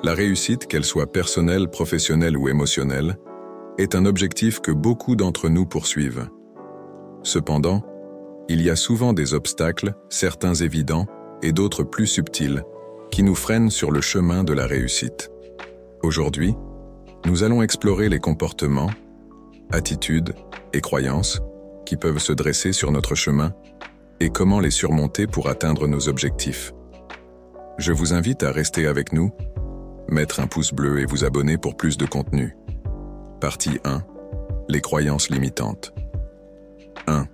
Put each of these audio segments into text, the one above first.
La réussite, qu'elle soit personnelle, professionnelle ou émotionnelle, est un objectif que beaucoup d'entre nous poursuivent. Cependant, il y a souvent des obstacles, certains évidents et d'autres plus subtils, qui nous freinent sur le chemin de la réussite. Aujourd'hui, nous allons explorer les comportements, attitudes et croyances qui peuvent se dresser sur notre chemin et comment les surmonter pour atteindre nos objectifs. Je vous invite à rester avec nous, mettre un pouce bleu et vous abonner pour plus de contenu. Partie 1. Les croyances limitantes. 1.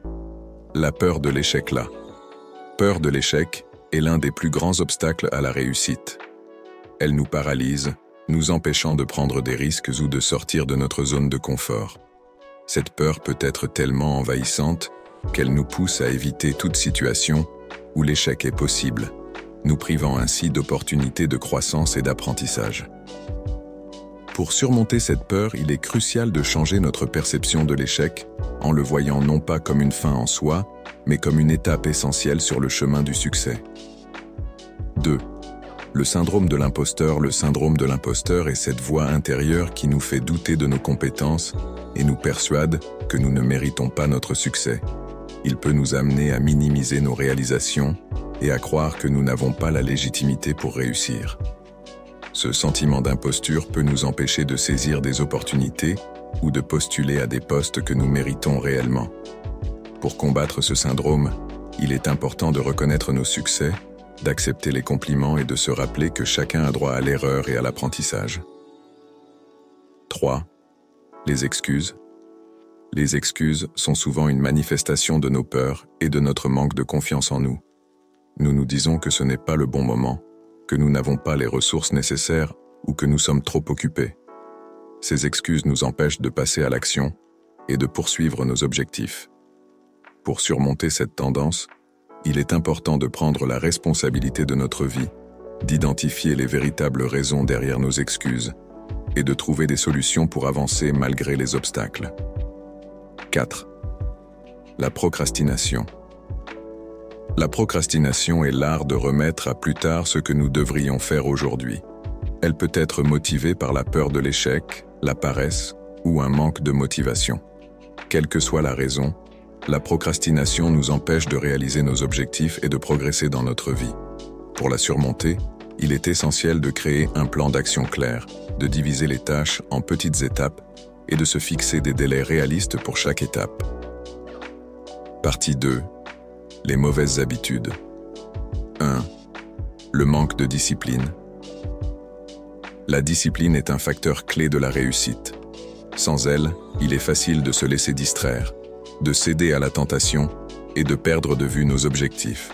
La peur de l'échec là. Peur de l'échec est l'un des plus grands obstacles à la réussite. Elle nous paralyse, nous empêchant de prendre des risques ou de sortir de notre zone de confort. Cette peur peut être tellement envahissante qu'elle nous pousse à éviter toute situation où l'échec est possible, nous privant ainsi d'opportunités de croissance et d'apprentissage. Pour surmonter cette peur, il est crucial de changer notre perception de l'échec en le voyant non pas comme une fin en soi, mais comme une étape essentielle sur le chemin du succès. 2. Le syndrome de l'imposteur. Le syndrome de l'imposteur est cette voix intérieure qui nous fait douter de nos compétences et nous persuade que nous ne méritons pas notre succès. Il peut nous amener à minimiser nos réalisations et à croire que nous n'avons pas la légitimité pour réussir. Ce sentiment d'imposture peut nous empêcher de saisir des opportunités ou de postuler à des postes que nous méritons réellement. Pour combattre ce syndrome, il est important de reconnaître nos succès, d'accepter les compliments et de se rappeler que chacun a droit à l'erreur et à l'apprentissage. 3. Les excuses. Les excuses sont souvent une manifestation de nos peurs et de notre manque de confiance en nous. Nous nous disons que ce n'est pas le bon moment, que nous n'avons pas les ressources nécessaires ou que nous sommes trop occupés. Ces excuses nous empêchent de passer à l'action et de poursuivre nos objectifs. Pour surmonter cette tendance, il est important de prendre la responsabilité de notre vie, d'identifier les véritables raisons derrière nos excuses et de trouver des solutions pour avancer malgré les obstacles. 4. La procrastination. La procrastination est l'art de remettre à plus tard ce que nous devrions faire aujourd'hui. Elle peut être motivée par la peur de l'échec, la paresse ou un manque de motivation. Quelle que soit la raison, la procrastination nous empêche de réaliser nos objectifs et de progresser dans notre vie. Pour la surmonter, il est essentiel de créer un plan d'action clair, de diviser les tâches en petites étapes et de se fixer des délais réalistes pour chaque étape. Partie 2. Les mauvaises habitudes. 1. Le manque de discipline. La discipline est un facteur clé de la réussite. Sans elle, il est facile de se laisser distraire, de céder à la tentation et de perdre de vue nos objectifs.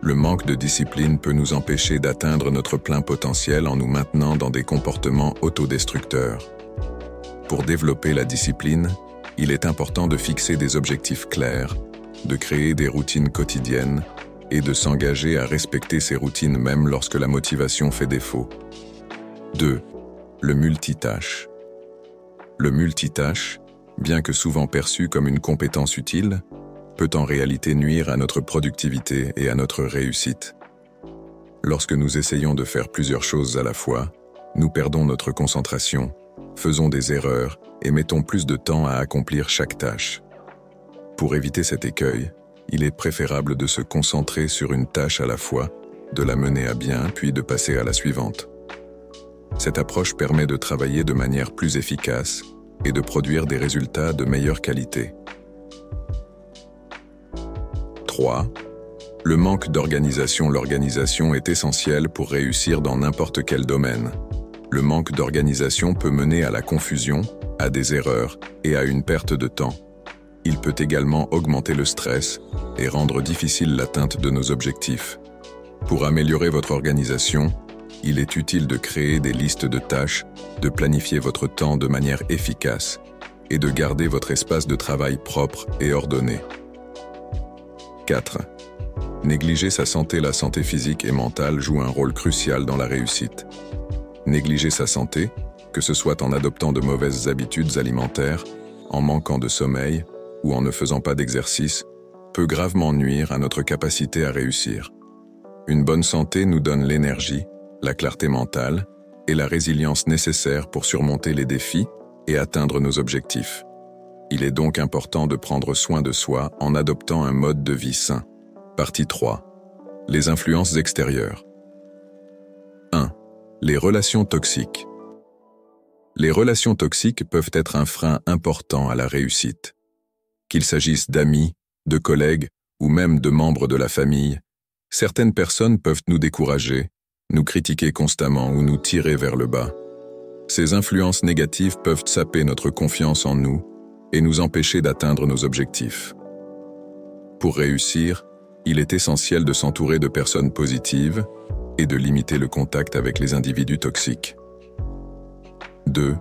Le manque de discipline peut nous empêcher d'atteindre notre plein potentiel en nous maintenant dans des comportements autodestructeurs. Pour développer la discipline, il est important de fixer des objectifs clairs, de créer des routines quotidiennes et de s'engager à respecter ces routines même lorsque la motivation fait défaut. 2. Le multitâche. Le multitâche, bien que souvent perçu comme une compétence utile, peut en réalité nuire à notre productivité et à notre réussite. Lorsque nous essayons de faire plusieurs choses à la fois, nous perdons notre concentration, faisons des erreurs et mettons plus de temps à accomplir chaque tâche. Pour éviter cet écueil, il est préférable de se concentrer sur une tâche à la fois, de la mener à bien puis de passer à la suivante. Cette approche permet de travailler de manière plus efficace et de produire des résultats de meilleure qualité. 3. Le manque d'organisation. L'organisation est essentielle pour réussir dans n'importe quel domaine. Le manque d'organisation peut mener à la confusion, à des erreurs et à une perte de temps. Il peut également augmenter le stress et rendre difficile l'atteinte de nos objectifs. Pour améliorer votre organisation, il est utile de créer des listes de tâches, de planifier votre temps de manière efficace et de garder votre espace de travail propre et ordonné. 4. Négliger sa santé. La santé physique et mentale joue un rôle crucial dans la réussite. Négliger sa santé, que ce soit en adoptant de mauvaises habitudes alimentaires, en manquant de sommeil ou en ne faisant pas d'exercice, peut gravement nuire à notre capacité à réussir. Une bonne santé nous donne l'énergie, la clarté mentale et la résilience nécessaires pour surmonter les défis et atteindre nos objectifs. Il est donc important de prendre soin de soi en adoptant un mode de vie sain. Partie 3. Les influences extérieures. 1. Les relations toxiques. Les relations toxiques peuvent être un frein important à la réussite. Qu'il s'agisse d'amis, de collègues ou même de membres de la famille, certaines personnes peuvent nous décourager, nous critiquer constamment ou nous tirer vers le bas. Ces influences négatives peuvent saper notre confiance en nous et nous empêcher d'atteindre nos objectifs. Pour réussir, il est essentiel de s'entourer de personnes positives et de limiter le contact avec les individus toxiques. 2.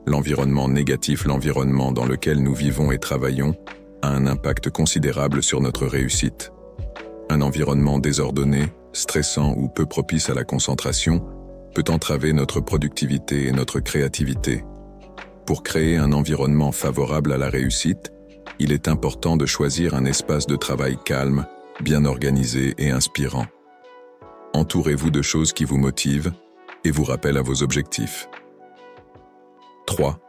L'environnement négatif. L'environnement dans lequel nous vivons et travaillons a un impact considérable sur notre réussite. Un environnement désordonné, stressant ou peu propice à la concentration peut entraver notre productivité et notre créativité. Pour créer un environnement favorable à la réussite, il est important de choisir un espace de travail calme, bien organisé et inspirant. Entourez-vous de choses qui vous motivent et vous rappellent à vos objectifs. 3.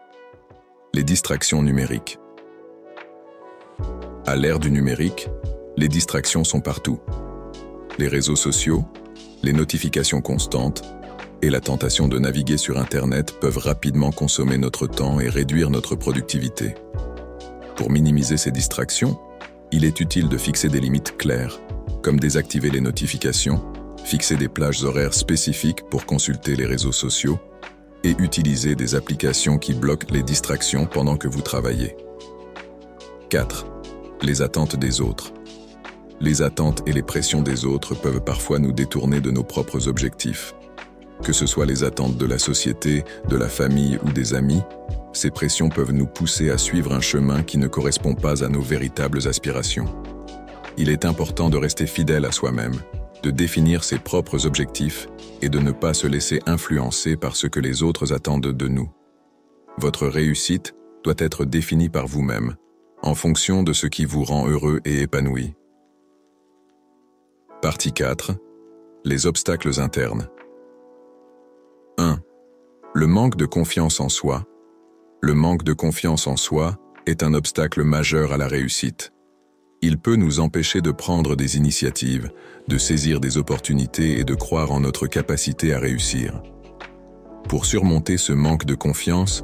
Les distractions numériques. À l'ère du numérique, les distractions sont partout. Les réseaux sociaux, les notifications constantes et la tentation de naviguer sur Internet peuvent rapidement consommer notre temps et réduire notre productivité. Pour minimiser ces distractions, il est utile de fixer des limites claires, comme désactiver les notifications, fixer des plages horaires spécifiques pour consulter les réseaux sociaux et utiliser des applications qui bloquent les distractions pendant que vous travaillez. 4. Les attentes des autres. Les attentes et les pressions des autres peuvent parfois nous détourner de nos propres objectifs. Que ce soit les attentes de la société, de la famille ou des amis, ces pressions peuvent nous pousser à suivre un chemin qui ne correspond pas à nos véritables aspirations. Il est important de rester fidèle à soi-même, de définir ses propres objectifs et de ne pas se laisser influencer par ce que les autres attendent de nous. Votre réussite doit être définie par vous-même, en fonction de ce qui vous rend heureux et épanoui. Partie 4. Les obstacles internes. 1. Le manque de confiance en soi. Le manque de confiance en soi est un obstacle majeur à la réussite. Il peut nous empêcher de prendre des initiatives, de saisir des opportunités et de croire en notre capacité à réussir. Pour surmonter ce manque de confiance,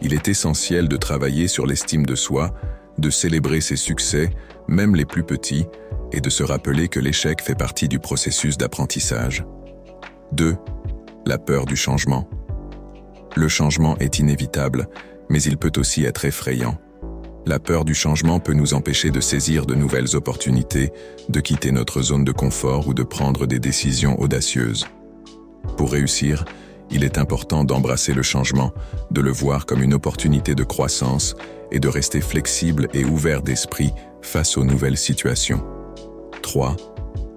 il est essentiel de travailler sur l'estime de soi, de célébrer ses succès, même les plus petits, et de se rappeler que l'échec fait partie du processus d'apprentissage. 2. La peur du changement. Le changement est inévitable, mais il peut aussi être effrayant. La peur du changement peut nous empêcher de saisir de nouvelles opportunités, de quitter notre zone de confort ou de prendre des décisions audacieuses. Pour réussir, il est important d'embrasser le changement, de le voir comme une opportunité de croissance et de rester flexible et ouvert d'esprit face aux nouvelles situations. 3.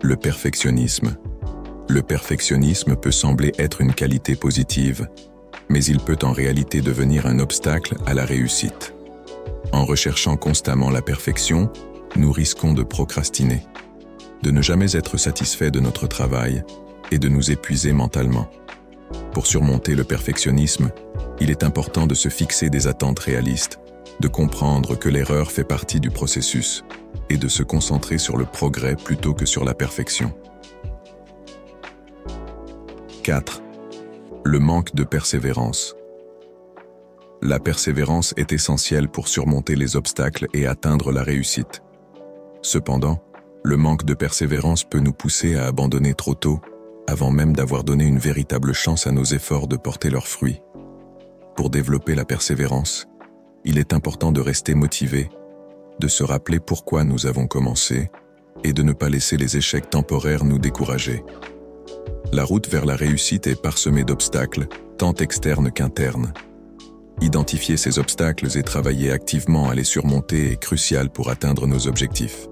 Le perfectionnisme. Le perfectionnisme peut sembler être une qualité positive, mais il peut en réalité devenir un obstacle à la réussite. En recherchant constamment la perfection, nous risquons de procrastiner, de ne jamais être satisfaits de notre travail et de nous épuiser mentalement. Pour surmonter le perfectionnisme, il est important de se fixer des attentes réalistes, de comprendre que l'erreur fait partie du processus et de se concentrer sur le progrès plutôt que sur la perfection. 4. Le manque de persévérance. La persévérance est essentielle pour surmonter les obstacles et atteindre la réussite. Cependant, le manque de persévérance peut nous pousser à abandonner trop tôt, avant même d'avoir donné une véritable chance à nos efforts de porter leurs fruits. Pour développer la persévérance, il est important de rester motivé, de se rappeler pourquoi nous avons commencé et de ne pas laisser les échecs temporaires nous décourager. La route vers la réussite est parsemée d'obstacles, tant externes qu'internes. Identifier ces obstacles et travailler activement à les surmonter est crucial pour atteindre nos objectifs.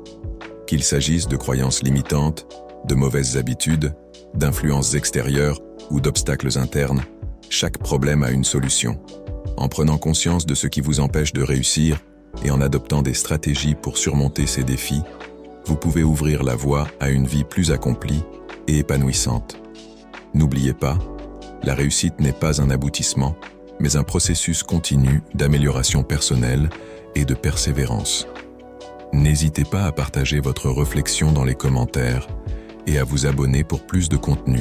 Qu'il s'agisse de croyances limitantes, de mauvaises habitudes, d'influences extérieures ou d'obstacles internes, chaque problème a une solution. En prenant conscience de ce qui vous empêche de réussir et en adoptant des stratégies pour surmonter ces défis, vous pouvez ouvrir la voie à une vie plus accomplie et épanouissante. N'oubliez pas, La réussite n'est pas un aboutissement, mais un processus continu d'amélioration personnelle et de persévérance. N'hésitez pas à partager votre réflexion dans les commentaires et à vous abonner pour plus de contenu.